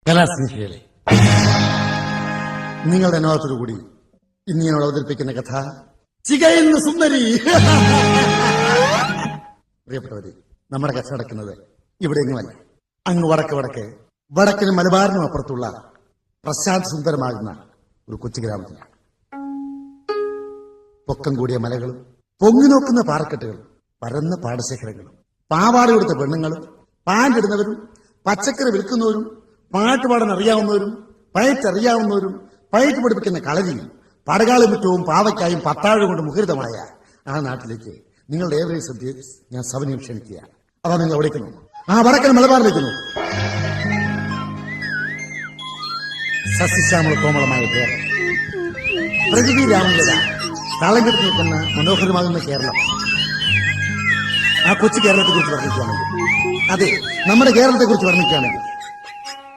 കലാസ്നേഹികളെ, നിങ്ങളുടെ അനുഭവത്തോടുകൂടി ഇന്ന് ഞാനോട് അവതരിപ്പിക്കുന്ന കഥ ചികയുന്ന സുന്ദരി. പ്രിയപ്പെട്ടവരെ, നമ്മുടെ കഥ നടക്കുന്നത് ഇവിടെയെങ്ങുമല്ല, അങ്ങ് വടക്കിന് മലബാറിനും അപ്പുറത്തുള്ള പ്രശാന്ത് സുന്ദരമാകുന്ന ഒരു കൊച്ചു ഗ്രാമത്തിലാണ്. പൊക്കം കൂടിയ മലകളും പൊങ്ങി നോക്കുന്ന പാറക്കെട്ടുകളും പരന്ന പാടശേഖരങ്ങളും പാവാട കൊടുത്ത പെണ്ണുങ്ങളും പാൻറിടുന്നവരും പച്ചക്കറി വിൽക്കുന്നവരും പാട്ടുപാടാൻ അറിയാവുന്നവരും പയറ്ററിയാവുന്നവരും പയറ്റ് പഠിപ്പിക്കുന്ന കളരിയും പടകാളിമുറ്റവും പാവയ്ക്കായും പത്താഴം കൊണ്ട് മുഖരിതമായ ആ നാട്ടിലേക്ക് നിങ്ങളുടെ ഏവരെയും ശ്രദ്ധയെ ഞാൻ സവനയം ക്ഷണിക്കുകയാണ്. അതാ നിങ്ങൾ വിളിക്കുന്നു, വടക്കൻ മലബാറിലേക്കുന്നു. സസ്യശ്യാമള കോമളമായ കേരളം, പ്രകൃതി രാമലീല താളം കെട്ടി നിൽക്കുന്ന മനോഹരമാകുന്ന കേരളം. ആ കൊച്ചു കേരളത്തെ കുറിച്ച് വർണ്ണിക്കുകയാണെങ്കിൽ, അതെ, നമ്മുടെ കേരളത്തെ കുറിച്ച് വർണ്ണിക്കുകയാണെങ്കിൽ